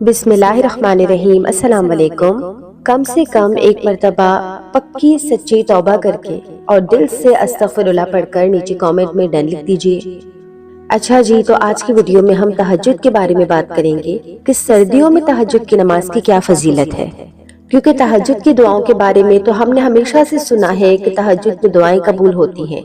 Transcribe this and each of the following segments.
بسم اللہ الرحمن الرحیم۔ السلام علیکم۔ کم سے کم ایک مرتبہ پکی سچی توبہ کر کے اور دل سے استغفر اللہ پڑھ کر نیچے کامنٹ میں ڈن لکھ دیجئے۔ اچھا جی، تو آج کی ویڈیو میں ہم تہجد کے بارے میں بات کریں گے کہ سردیوں میں تہجد کی نماز کی کیا فضیلت ہے۔ کیونکہ تہجد کی دعاؤں کے بارے میں تو ہم نے ہمیشہ سے سنا ہے کہ تہجد میں دعائیں قبول ہوتی ہیں،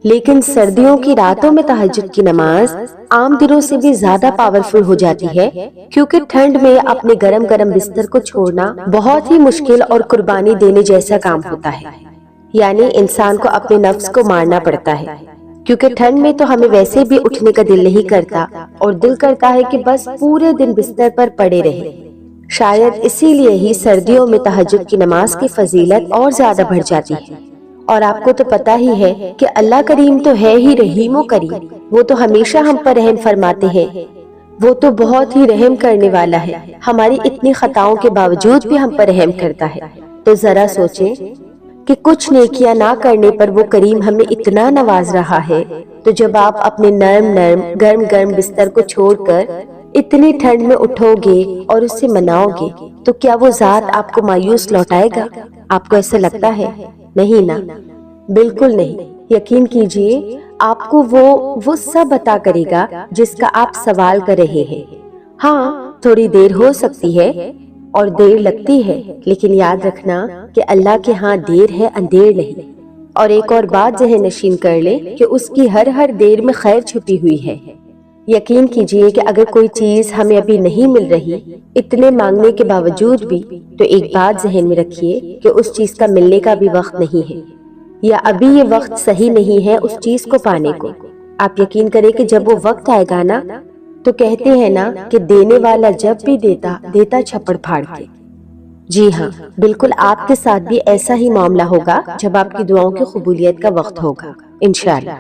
لیکن سردیوں کی راتوں میں تہجد کی نماز عام دنوں سے بھی زیادہ پاورفل ہو جاتی ہے، کیونکہ ٹھنڈ میں اپنے گرم گرم بستر کو چھوڑنا بہت ہی مشکل اور قربانی دینے جیسا کام ہوتا ہے۔ یعنی انسان کو اپنے نفس کو مارنا پڑتا ہے، کیونکہ ٹھنڈ میں تو ہمیں ویسے بھی اٹھنے کا دل نہیں کرتا اور دل کرتا ہے کہ بس پورے دن بستر پر پڑے رہے۔ شاید اسی لیے ہی سردیوں میں تہجد کی نماز کی فضیلت اور زیادہ بڑھ جاتی ہے۔ اور آپ کو تو پتہ ہی ہے کہ اللہ کریم تو ہے ہی رحیم و کریم، وہ تو ہمیشہ ہم پر رحم فرماتے ہیں، وہ تو بہت ہی رحم کرنے والا ہے، ہماری اتنی خطاؤں کے باوجود بھی ہم پر رحم کرتا ہے۔ تو ذرا سوچیں کہ کچھ نیکیاں نہ کرنے پر وہ کریم ہمیں اتنا نواز رہا ہے، تو جب آپ اپنے نرم نرم گرم گرم بستر کو چھوڑ کر اتنی ٹھنڈ میں اٹھو گے اور اس سے مناؤ گے تو کیا وہ ذات آپ کو مایوس لوٹائے گا؟ آپ کو ایسا لگتا ہے؟ نہیں نا، بالکل نہیں۔ یقین کیجئے آپ کو وہ سب عطا کرے گا جس کا آپ سوال کر رہے ہیں۔ ہاں، تھوڑی دیر ہو سکتی ہے اور دیر لگتی ہے، لیکن یاد رکھنا کہ اللہ کے ہاں دیر ہے، اندھیر نہیں۔ اور ایک اور بات ذہن نشین کر لے کہ اس کی ہر دیر میں خیر چھپی ہوئی ہے۔ یقین کیجئے کہ اگر کوئی چیز ہمیں ابھی نہیں مل رہی، اتنے مانگنے کے باوجود بھی، تو ایک بات ذہن میں رکھیے کہ اس چیز کا ملنے کا بھی وقت نہیں ہے، یا ابھی یہ وقت صحیح نہیں ہے اس چیز کو پانے کو۔ آپ یقین کریں کہ جب وہ وقت آئے گا نا، تو کہتے ہیں نا کہ دینے والا جب بھی دیتا چھپڑ پھاڑ کے۔ جی ہاں، بالکل آپ کے ساتھ بھی ایسا ہی معاملہ ہوگا جب آپ کی دعاؤں کی قبولیت کا وقت ہوگا، انشاءاللہ۔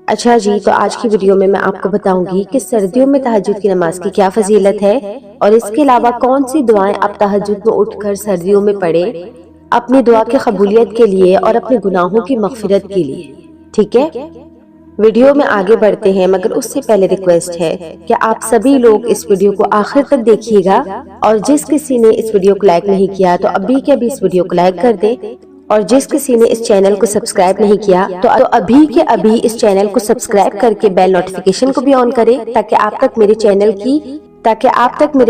اچھا جی، تو آج کی ویڈیو میں آپ کو بتاؤں گی کہ سردیوں میں تہجد کی نماز کی کیا فضیلت ہے، اور اس کے علاوہ کون سی دعائیں آپ تہجد میں اٹھ کر سردیوں میں پڑھیں اپنی دعا کی قبولیت کے لیے اور اپنے گناہوں کی مغفرت کے لیے۔ ٹھیک ہے، ویڈیو میں آگے بڑھتے ہیں، مگر اس سے پہلے ریکویسٹ ہے کہ آپ سبھی لوگ اس ویڈیو کو آخر تک دیکھیے گا، اور جس کسی نے اس ویڈیو کو لائک نہیں کیا تو ابھی کے ابھی اس ویڈیو کو لائک کر دے، اور جس کسی نے اس چینل کو سبسکرائب نہیں کیا تو ابھی کے ابھی اس چینل کو سبسکرائب کر کے بیل نوٹیفیکیشن کو بھی آن کرے، تاکہ آپ تک میرے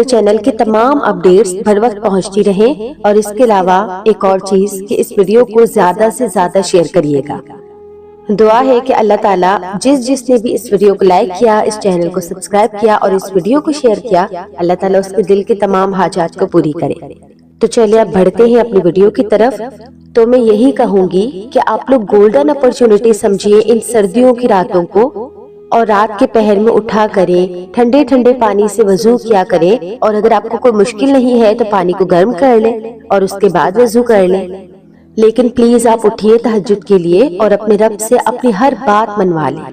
چینل کی تمام اپڈیٹس بر وقت پہنچتی رہیں۔ اور اس کے علاوہ ایک اور چیز کہ اس ویڈیو کو زیادہ سے زیادہ شیئر کریے گا۔ دعا ہے کہ اللہ تعالیٰ جس نے بھی اس ویڈیو کو لائک کیا، اس چینل کو سبسکرائب کیا اور اس ویڈیو کو شیئر کیا، اللہ تعالیٰ اس کے دل کے تمام حاجات کو پوری کرے۔ تو چلیے اب بڑھتے ہیں اپنی ویڈیو کی طرف۔ تو میں یہی کہوں گی کہ آپ لوگ گولڈن اپرچونٹی سمجھیے ان سردیوں کی راتوں کو، اور رات کے پہر میں اٹھا کریں، ٹھنڈے ٹھنڈے پانی سے وضو کیا کریں، اور اگر آپ کو کوئی مشکل نہیں ہے تو پانی کو گرم کر لیں اور اس کے بعد وضو کر لیں۔ لیکن پلیز آپ اٹھیے تہجد کے لیے اور اپنے رب سے اپنی ہر بات منوا لیں۔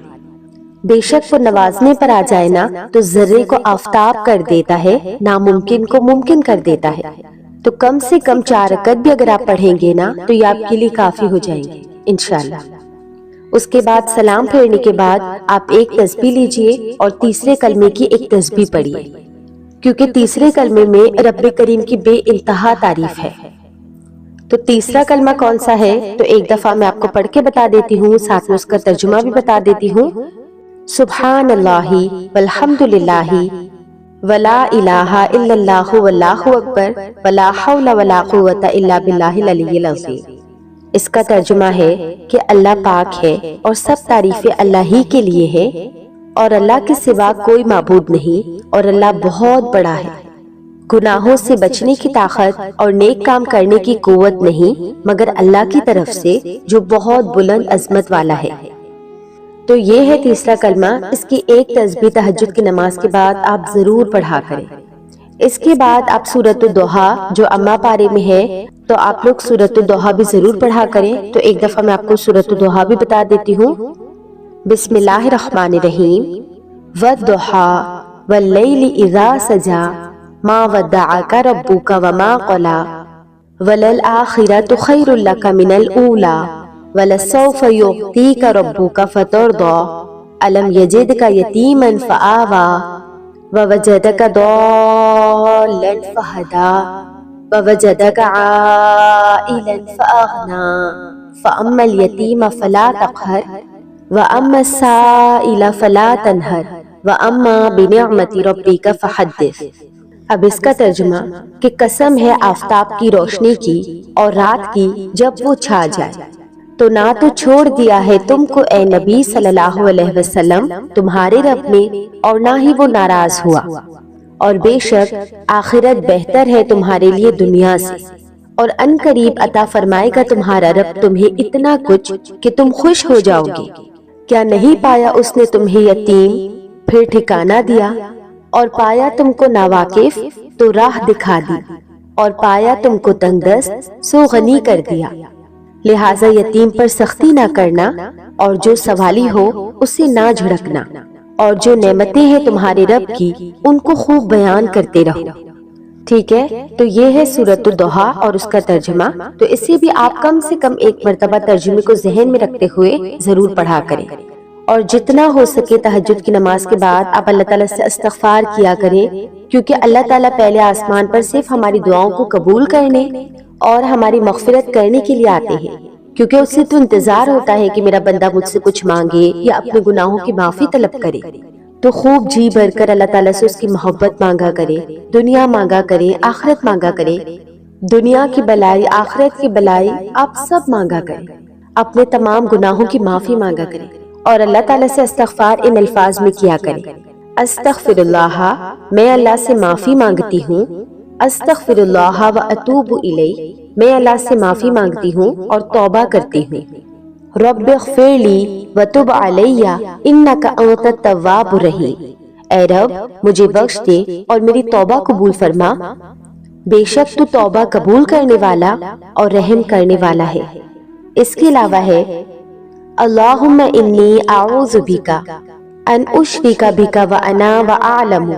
بے شک وہ نوازنے پر آ جائے نا تو ذرے کو آفتاب کر دیتا ہے، ناممکن کو ممکن کر دیتا ہے۔ تو کم سے کم 4 رکعت بھی اگر آپ پڑھیں گے نا تو یہ آپ کے لیے کافی ہو جائیں گے انشاءاللہ۔ اس کے بعد سلام پھیرنے کے بعد آپ ایک تسبیح لیجئے اور تیسرے کلمے کی ایک تسبیح پڑھیے، کیونکہ تیسرے کلمے میں رب کریم کی بے انتہا تعریف ہے۔ تو تیسرا کلمہ کون سا ہے؟ تو ایک دفعہ میں آپ کو پڑھ کے بتا دیتی ہوں، ساتھ میں اس کا ترجمہ بھی بتا دیتی ہوں۔ سبحان اللہ والحمد للہ ولا الہ الا اللہ واللہ اکبر ولا حول ولا قوۃ الا باللہ العلی العظیم۔ اس کا ترجمہ ہے کہ اللہ پاک ہے اور سب تعریفیں اللہ ہی کے لیے ہے، اور اللہ کے سوا کوئی معبود نہیں، اور اللہ بہت بڑا ہے۔ گناہوں سے بچنے کی طاقت اور نیک کام کرنے کی قوت نہیں مگر اللہ کی طرف سے، جو بہت بلند عظمت والا ہے۔ تو یہ ہے تیسرا کلمہ۔ اس کی ایک تسبیح تہجد کی نماز کے بعد آپ ضرور پڑھا کریں۔ اس کے بعد آپ سورۃ الضحیٰ جو اما پارے میں ہے، تو آپ لوگ سورۃ الضحیٰ بھی ضرور پڑھا کریں۔ تو ایک دفعہ میں آپ کو سورۃ الضحیٰ بھی بتا دیتی ہوں۔ بسم اللہ الرحمن الرحیم۔ والضحیٰ واللیل اذا سجی ما ودعک ربک وما قلی وللآخرۃ خیر لک من الاولی ولسوف یعطیک ربک فترضی الم یجدک یتیما فآوی ووجدک ضالا فہدا ووجدک عائلا فأغنا فأما الیتیم فلا تقہر وأما السائل فلا تنہر وأما بنعمت ربک فحدث۔ اب اس کا ترجمہ کہ قسم ہے آفتاب کی روشنی کی اور رات کی جب وہ چھا جائے، تو نہ تو چھوڑ دیا ہے تم کو اے نبی صلی اللہ علیہ وسلم تمہارے رب نے، اور نہ ہی وہ ناراض ہوا، اور بے شک آخرت بہتر ہے تمہارے لیے دنیا سے، اور ان قریب عطا فرمائے گا تمہارا رب تمہیں اتنا کچھ کہ تم خوش ہو جاؤ گے۔ کیا نہیں پایا اس نے تمہیں یتیم پھر ٹھکانہ دیا، اور پایا تم کو ناواقف تو راہ دکھا دی، اور پایا تم کو تنگ دست سو غنی کر دیا۔ لہٰذا یتیم پر سختی نہ کرنا، اور جو سوالی ہو اسے نہ جھڑکنا، اور جو نعمتیں ہیں تمہارے رب کی ان کو خوب بیان کرتے رہو۔ ٹھیک ہے، تو یہ ہے سورۃ الضحیٰ اور اس کا ترجمہ۔ تو اسے بھی آپ کم سے کم ایک مرتبہ ترجمے کو ذہن میں رکھتے ہوئے ضرور پڑھا کریں، اور جتنا ہو سکے تہجد کی نماز کے بعد آپ اللہ تعالیٰ سے استغفار کیا کریں، کیونکہ اللہ تعالیٰ پہلے آسمان پر صرف ہماری دعاؤں کو قبول کرنے اور ہماری مغفرت کرنے کے لیے آتے ہیں، کیونکہ اس سے تو انتظار ہوتا ہے کہ میرا بندہ مجھ سے کچھ مانگے یا اپنے گناہوں کی معافی طلب کرے۔ تو خوب جی بھر کر اللہ تعالیٰ سے اس کی محبت مانگا کرے، دنیا مانگا کرے، آخرت مانگا کرے، دنیا کی بلائی آخرت کی بلائی آپ سب مانگا کریں، اپنے تمام گناہوں کی معافی مانگا کریں، اور اللہ تعالیٰ سے استغفار ان الفاظ میں کیا کریں: استغفر اللہ، میں اللہ سے معافی مانگتی ہوں، استغفر اللہ و اتوب الیہ، میں اللہ سے معافی مانگتی ہوں اور توبہ کرتی ہوں، رب اغفر لی وتب علیہ انک انت التواب الرحیم، اے رب مجھے بخش دے اور میری توبہ قبول فرما، بے شک تو توبہ قبول کرنے والا اور رحم کرنے والا ہے۔ اس کے علاوہ ہے اللہم انی اعوذ بک ان اشرک بک وانا واعلم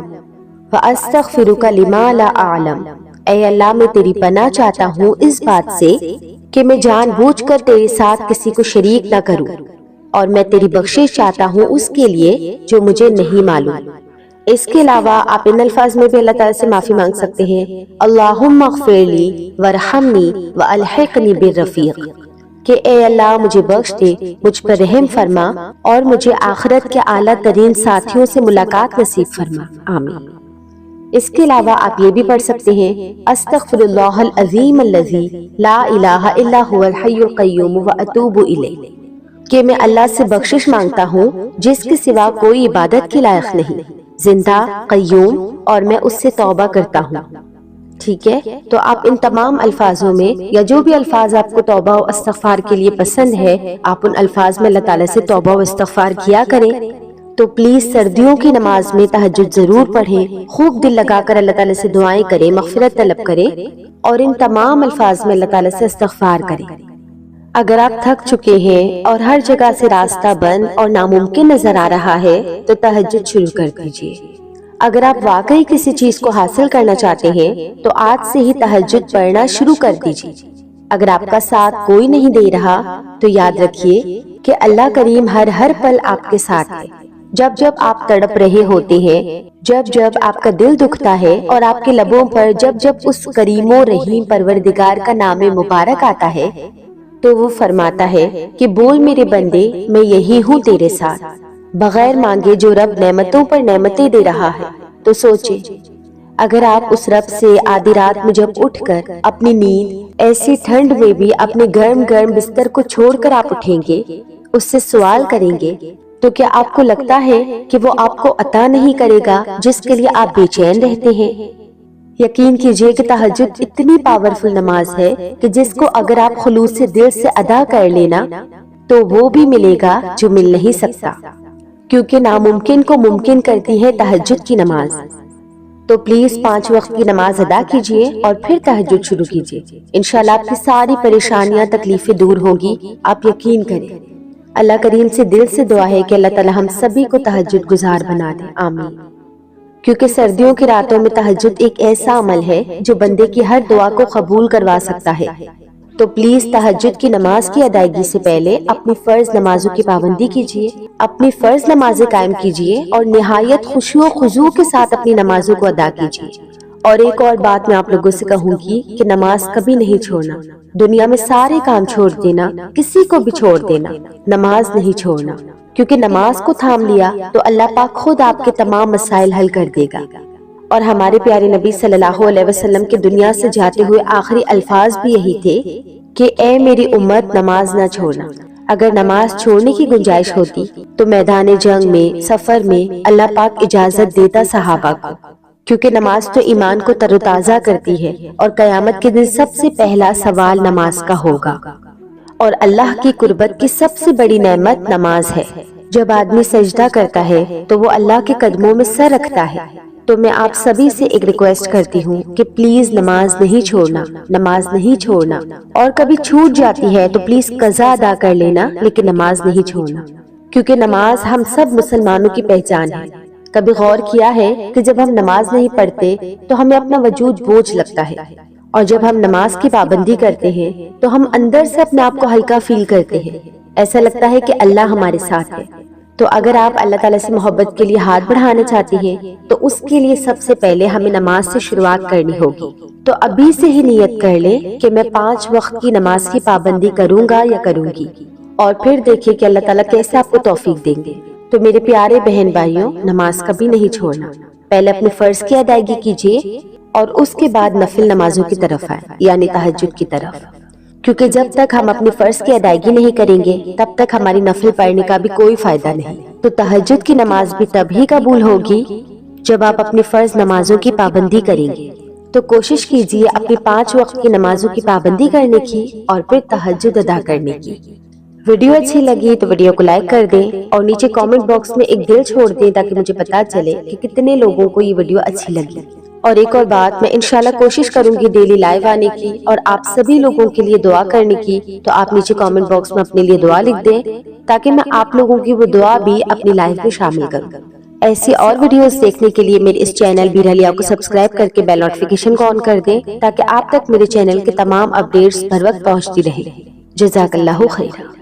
واستغفرک لما لا اعلم، اے اللہ میں تیری پناہ چاہتا ہوں اس بات سے کہ میں جان بوجھ کر تیرے ساتھ کسی کو شریک نہ کروں، اور میں تیری بخشش چاہتا ہوں اس کے لیے جو مجھے نہیں معلوم۔ اس کے علاوہ آپ ان الفاظ میں بھی اللہ تعالیٰ سے معافی مانگ سکتے ہیں: اللہم اغفر لی وارحمنی والحقنی بالرفیق، کہ اے اللہ مجھے بخش دے، مجھ پر رحم فرما، اور مجھے آخرت کے اعلیٰ ترین ساتھیوں سے ملاقات نصیب فرما، آمین۔ اس کے علاوہ آپ یہ بھی پڑھ سکتے ہیں: استغفر اللہ العظیم الذی لا الہ الا هو الحی القیوم واتوب الیہ، کہ میں اللہ سے بخشش مانگتا ہوں جس کے سوا کوئی عبادت کے لائق نہیں، زندہ قیوم، اور میں اس سے توبہ کرتا ہوں۔ ٹھیک ہے، تو آپ ان تمام الفاظوں میں یا جو بھی الفاظ آپ کو توبہ و استغفار کے لیے پسند ہے، آپ ان الفاظ میں اللہ تعالیٰ سے توبہ و استغفار کیا کریں۔ تو پلیز سردیوں کی نماز میں تہجد ضرور پڑھیں، خوب دل لگا کر اللہ تعالیٰ سے دعائیں کریں، مغفرت طلب کریں، اور ان تمام الفاظ میں اللہ تعالیٰ سے استغفار کریں۔ اگر آپ تھک چکے ہیں اور ہر جگہ سے راستہ بند اور ناممکن نظر آ رہا ہے تو تہجد شروع کر دیجیے۔ اگر آپ واقعی کسی چیز کو حاصل کرنا چاہتے ہیں تو آج سے ہی تہجد پڑھنا شروع کر دیجیے۔ اگر آپ کا ساتھ کوئی نہیں دے رہا تو یاد رکھیے کہ اللہ کریم ہر پل آپ کے ساتھ ہے۔ جب جب آپ تڑپ رہے ہوتے ہیں، جب جب آپ کا دل دکھتا ہے اور آپ کے لبوں پر جب جب اس کریم و رحیم پروردگار کا نام مبارک آتا ہے، تو وہ فرماتا ہے کہ بول میرے بندے، میں یہی ہوں تیرے ساتھ۔ بغیر مانگے جو رب نعمتوں پر نعمتیں دے رہا ہے، تو سوچے اگر آپ اس رب سے آدھی رات میں جب اٹھ کر اپنی نیند، ایسی ٹھنڈ میں بھی اپنے گرم گرم بستر کو چھوڑ کر آپ اٹھیں گے، اس سے سوال کریں گے، تو کیا آپ کو لگتا ہے کہ وہ آپ کو عطا نہیں کرے گا جس کے لیے آپ بے چین رہتے ہیں؟ یقین کیجئے کہ تہجد اتنی پاورفل نماز ہے کہ جس کو اگر آپ خلوص سے دل سے ادا کر لینا تو وہ بھی ملے گا جو مل نہیں سکتا، کیونکہ ناممکن کو ممکن کرتی ہے تہجد کی نماز۔ تو پلیز 5 وقت کی نماز ادا کیجئے اور پھر تہجد شروع کیجئے۔ انشاءاللہ آپ کی ساری پریشانیاں تکلیفیں دور ہوں گی، آپ یقین کریں۔ اللہ کریم سے دل سے دعا ہے کہ اللہ تعالی ہم سبھی کو تہجد گزار بنا دے، آمین۔ کیونکہ سردیوں کی راتوں میں تہجد ایک ایسا عمل ہے جو بندے کی ہر دعا کو قبول کروا سکتا ہے۔ تو پلیز تہجد کی نماز کی ادائیگی سے پہلے اپنی فرض نمازوں کی پابندی کیجیے، اپنی فرض نمازیں قائم کیجیے اور نہایت خشوع و خضوع کے ساتھ اپنی نمازوں کو ادا کیجیے۔ اور ایک اور بات میں آپ لوگوں سے کہوں گی کہ نماز کبھی نہیں چھوڑنا، دنیا میں سارے کام چھوڑ دینا، کسی کو بھی چھوڑ دینا، نماز نہیں چھوڑنا، کیونکہ نماز کو تھام لیا تو اللہ پاک خود آپ کے تمام مسائل حل کر دے گا۔ اور ہمارے پیارے نبی صلی اللہ علیہ وسلم کے دنیا سے جاتے ہوئے آخری الفاظ بھی یہی تھے کہ اے میری امت نماز نہ چھوڑنا۔ اگر نماز چھوڑنے کی گنجائش ہوتی تو میدان جنگ میں، سفر میں اللہ پاک اجازت دیتا صحابہ کو، کیونکہ نماز تو ایمان کو تر و تازہ کرتی ہے اور قیامت کے دن سب سے پہلا سوال نماز کا ہوگا۔ اور اللہ کی قربت کی سب سے بڑی نعمت نماز ہے۔ جب آدمی سجدہ کرتا ہے تو وہ اللہ کے قدموں میں سر رکھتا ہے۔ تو میں آپ سبھی سے ایک ریکویسٹ کرتی ہوں کہ پلیز نماز نہیں چھوڑنا، نماز نہیں چھوڑنا، اور کبھی چھوٹ جاتی ہے تو پلیز قضا ادا کر لینا، لیکن نماز نہیں چھوڑنا، کیونکہ نماز ہم سب مسلمانوں کی پہچان ہے۔ کبھی غور کیا ہے کہ جب ہم نماز نہیں پڑھتے تو ہمیں اپنا وجود بوجھ لگتا ہے، اور جب ہم نماز کی پابندی کرتے ہیں تو ہم اندر سے اپنے آپ کو ہلکا فیل کرتے ہیں، ایسا لگتا ہے کہ اللہ ہمارے ساتھ ہے۔ تو اگر آپ اللہ تعالیٰ سے محبت کے لیے ہاتھ بڑھانا چاہتی ہیں تو اس کے لیے سب سے پہلے ہمیں نماز سے شروعات کرنی ہوگی۔ تو ابھی سے ہی نیت کر لیں کہ میں 5 وقت کی نماز کی پابندی کروں گا یا کروں گی، اور پھر دیکھیں کہ اللہ تعالیٰ کیسے آپ کو توفیق دیں گے۔ تو میرے پیارے بہن بھائیوں، نماز کبھی نہیں چھوڑنا، پہلے اپنے فرض کی ادائیگی کیجیے اور اس کے بعد نفل نمازوں کی طرف آئیں، یعنی تہجد کی طرف، کیونکہ جب تک ہم اپنی فرض کی ادائیگی نہیں کریں گے تب تک ہماری نفل پڑھنے کا بھی کوئی فائدہ نہیں۔ تو تہجد کی نماز بھی تب ہی قبول ہوگی جب آپ اپنی فرض نمازوں کی پابندی کریں گے۔ تو کوشش کیجیے اپنی 5 وقت کی نمازوں کی پابندی کرنے کی اور پھر تہجد ادا کرنے کی۔ ویڈیو اچھی لگی تو ویڈیو کو لائک کر دیں اور نیچے کامنٹ باکس میں ایک دل چھوڑ دیں تاکہ مجھے پتا چلے کہ کتنے لوگوں کو یہ ویڈیو اچھی لگی۔ اور ایک اور بات، میں انشاءاللہ کوشش کروں گی ڈیلی لائیو آنے کی اور آپ سبھی لوگوں کے لیے دعا کرنے کی، تو آپ نیچے کامنٹ باکس میں اپنے لیے دعا لکھ دیں تاکہ میں آپ لوگوں کی وہ دعا بھی اپنی لائف میں شامل کروں۔ ایسی اور ویڈیوز دیکھنے کے لیے میرے اس چینل بیرحلیہ کو سبسکرائب کر کے بیل نوٹیفیکیشن کو آن کر دیں تاکہ آپ تک میرے چینل کے تمام اپڈیٹس بر وقت پہنچتی رہے۔ جزاک اللہ خیرا۔